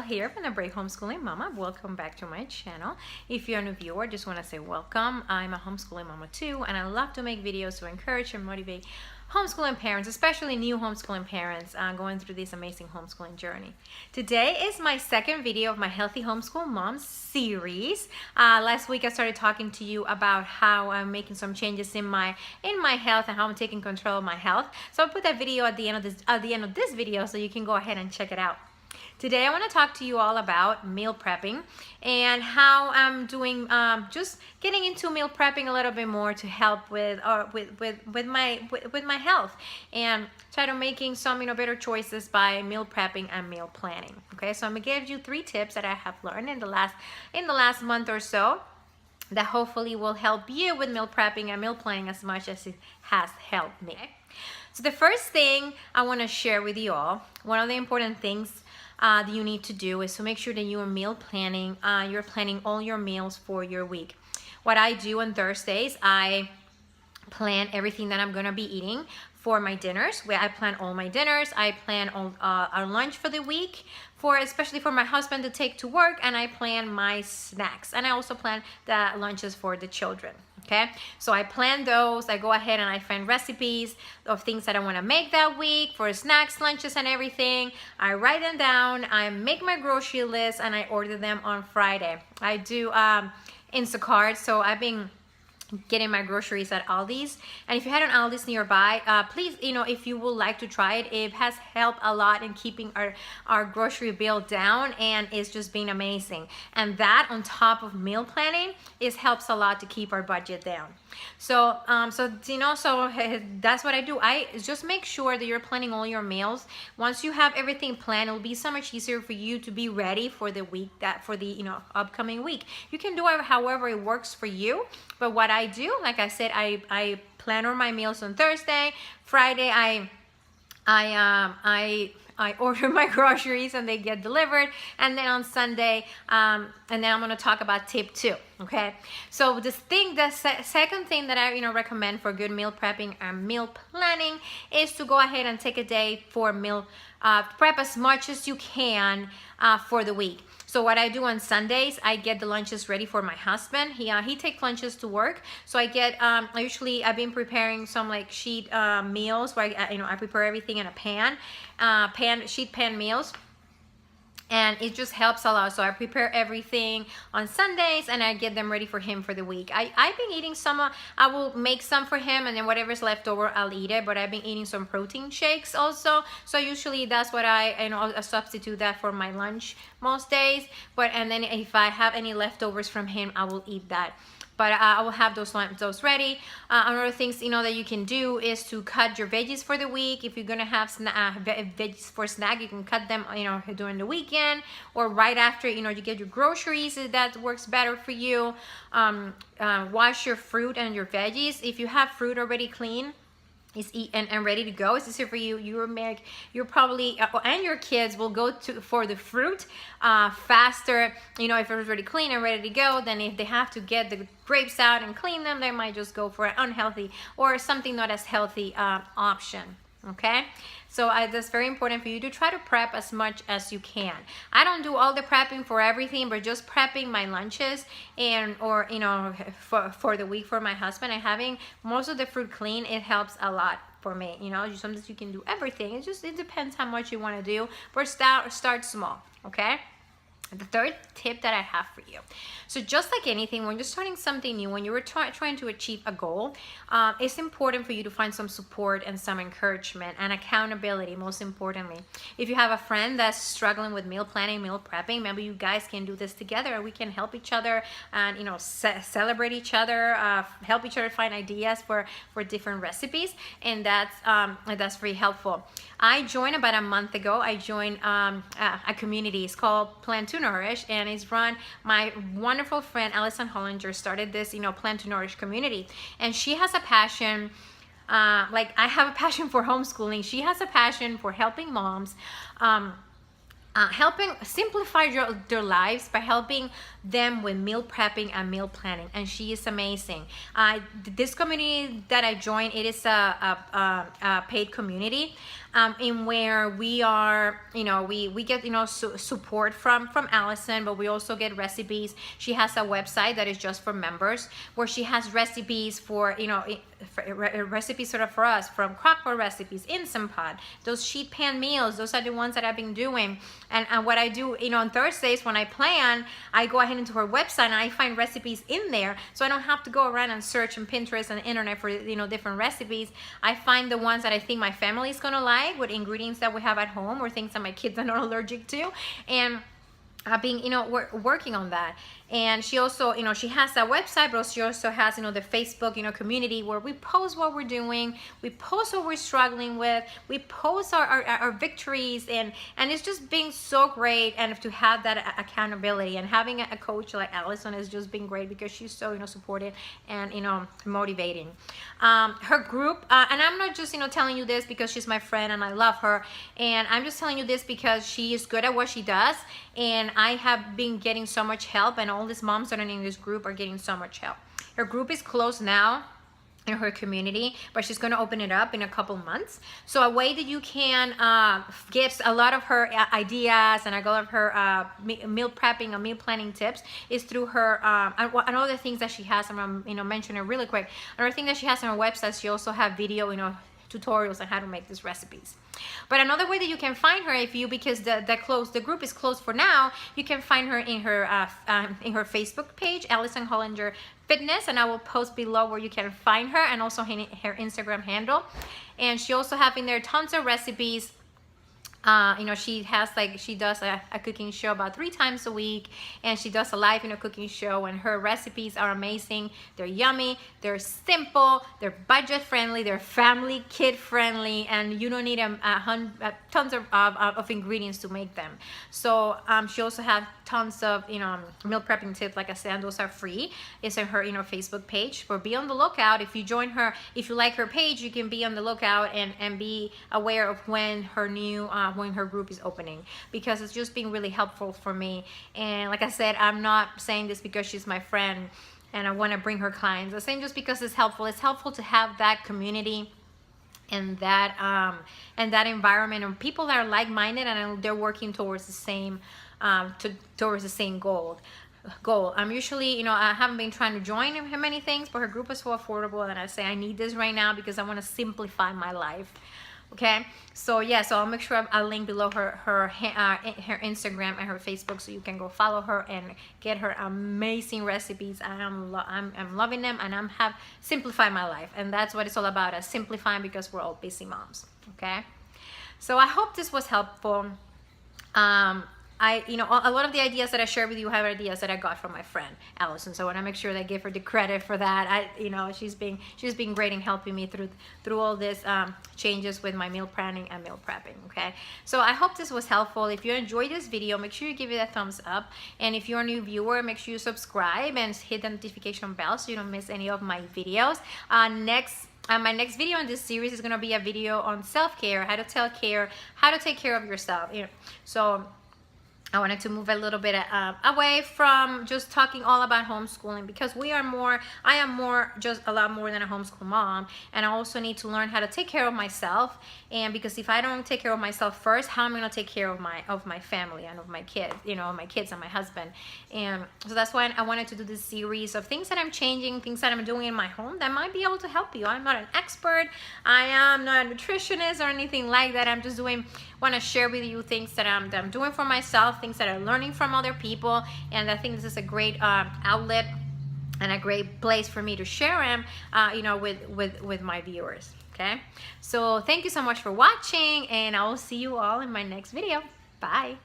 Here from the Brave Homeschooling Mama. Welcome back to my channel. If you're a new viewer, I just want to say welcome. I'm a homeschooling mama too, and I love to make videos to encourage and motivate homeschooling parents, especially new homeschooling parents going through this amazing homeschooling journey. Today is my second video of my Healthy Homeschool Mom series. Last week I started talking to you about how I'm making some changes in my health and how I'm taking control of my health. So I'll put that video at the end of this video so you can go ahead and check it out. Today I want to talk to you all about meal prepping and how I'm doing, just getting into meal prepping a little bit more to help with my health and try to making some better choices by meal prepping and meal planning. Okay, so I'm gonna give you 3 tips that I have learned in the last month or so that hopefully will help you with meal prepping and meal planning as much as it has helped me. So the first thing I want to share with you all, one of the important things that you need to do is to make sure that you are meal planning. You're planning all your meals for your week. What I do on Thursdays, I plan everything that I'm gonna be eating for my dinners. Where I plan all my dinners, I plan all our lunch for the week, especially for my husband to take to work, and I plan my snacks, and I also plan the lunches for the children. Okay, so I plan those. I go ahead and I find recipes of things that I want to make that week for snacks, lunches, and everything. I write them down. I make my grocery list and I order them on Friday. I do Instacart, so I've been getting my groceries at Aldi's, and if you had an Aldi's nearby, please, if you would like to try it, it has helped a lot in keeping our grocery bill down, and it's just been amazing. And that on top of meal planning helps a lot to keep our budget down. So that's what I do. I just make sure that you're planning all your meals. Once you have everything planned, it'll be so much easier for you to be ready for the week, for the upcoming week. You can do it however it works for you, but what I do, like I said, I plan all my meals on Thursday. Friday I order my groceries and they get delivered, and then on Sunday, and then I'm going to talk about tip 2. Okay, so the second thing that I recommend for good meal prepping and meal planning is to go ahead and take a day for meal prep as much as you can for the week. So what I do on Sundays, I get the lunches ready for my husband. He takes lunches to work, so I get I've been preparing some like sheet meals where I prepare everything in a sheet pan meals. And it just helps a lot. So I prepare everything on Sundays and I get them ready for him for the week. I've been eating some, I will make some for him, and then whatever's left over, I'll eat it. But I've been eating some protein shakes also. So usually that's what I substitute that for my lunch most days. And then if I have any leftovers from him, I will eat that. But I will have those ready. Another things that you can do is to cut your veggies for the week. If you're gonna have veggies for snack, you can cut them during the weekend or right after you get your groceries. That works better for you. Wash your fruit and your veggies. If you have fruit already clean, is eat and ready to go, it's easier for you. You're probably and your kids will go for the fruit faster. If it's already clean and ready to go, then if they have to get the grapes out and clean them, they might just go for an unhealthy or something not as healthy option. Okay, so that's very important for you to try to prep as much as you can. I don't do all the prepping for everything, but just prepping my lunches or for the week for my husband and having most of the fruit clean, it helps a lot for me. Sometimes you can do everything. It depends how much you want to do, but start small. Okay. The third tip that I have for you. So just like anything, when you're starting something new, when you're trying to achieve a goal, it's important for you to find some support and some encouragement and accountability, most importantly. If you have a friend that's struggling with meal planning, meal prepping, maybe you guys can do this together. We can help each other and celebrate each other, help each other find ideas for different recipes, and that's very helpful. I joined about a month ago. I joined a community. It's called Plan to Nourish, and it's run my wonderful friend Allison Hollinger started this Plan to Nourish community, and she has a passion like I have a passion for homeschooling. She has a passion for helping moms helping simplify their lives by helping them with meal prepping and meal planning, and she is amazing. This community that I joined, it is a paid community, in where we are, we get support from Allison, but we also get recipes. She has a website that is just for members, where she has recipes for recipes sort of for us, from crockpot recipes, Instant Pot, those sheet pan meals. Those are the ones that I've been doing. And what I do, on Thursdays when I plan, I go ahead into her website and I find recipes in there, so I don't have to go around and search on Pinterest and the internet for different recipes. I find the ones that I think my family is gonna like, with ingredients that we have at home or things that my kids are not allergic to, and being working on that. And she also she has a website, but she also has the Facebook community, where we post what we're doing, we post what we're struggling with, we post our victories, and it's just been so great. And to have that accountability, and having a coach like Allison has just been great, because she's so supportive and motivating. Her group, and I'm not just telling you this because she's my friend and I love her, and I'm just telling you this because she is good at what she does, and I have been getting so much help, and all these moms that are in this group are getting so much help. Her group is closed now in her community, but she's going to open it up in a couple months. So a way that you can get a lot of her ideas and a lot of her meal prepping and meal planning tips is through her and other things that she has. I'm gonna mention it really quick. Another thing that she has on her website, she also have video tutorials on how to make these recipes. But another way that you can find her, because the group is closed for now, you can find her in her Facebook page, Allison Hollinger Fitness, and I will post below where you can find her, and also her Instagram handle. And she also have in there tons of recipes. She has she does a cooking show about 3 times a week, and she does a live cooking show, and her recipes are amazing. They're yummy, they're simple, they're budget friendly, they're family kid friendly, and you don't need tons of ingredients to make them. So she also has tons of meal prepping tips, like I said, and those are free. It's on her Facebook page. But be on the lookout. If you join her, if you like her page, you can be on the lookout and be aware of when her new when her group is opening, because it's just been really helpful for me. And like I said, I'm not saying this because she's my friend and I want to bring her clients. I'm saying just because it's helpful. It's helpful to have that community and that environment, and people that are like-minded and they're working towards the same goal. I'm usually, I haven't been trying to join many things, but her group is so affordable, and I say I need this right now because I want to simplify my life. Okay, so yeah, so I'll make sure I'll link below her Instagram and her Facebook, so you can go follow her and get her amazing recipes. I'm loving them, and have simplified my life, and that's what it's all about, simplifying, because we're all busy moms. Okay, so I hope this was helpful. A lot of the ideas that I share with you have ideas that I got from my friend Allison, so I want to make sure that I give her the credit for that. She's been great in helping me through all this changes with my meal planning and meal prepping. Okay, so I hope this was helpful. If you enjoyed this video, make sure you give it a thumbs up, and if you're a new viewer, make sure you subscribe and hit the notification bell so you don't miss any of my videos. My next video in this series is going to be a video on self-care, how to take care of yourself. So I wanted to move a little bit away from just talking all about homeschooling, because I am just a lot more than a homeschool mom, and I also need to learn how to take care of myself. And because if I don't take care of myself first, how am I going to take care of my family and of my kids, my kids and my husband? And so that's why I wanted to do this series of things that I'm changing, things that I'm doing in my home that might be able to help you. I'm not an expert, I am not a nutritionist or anything like that. I'm just want to share with you things that I'm doing for myself, things that I'm learning from other people, and I think this is a great outlet and a great place for me to share them, with my viewers. Okay, so thank you so much for watching, and I will see you all in my next video. Bye.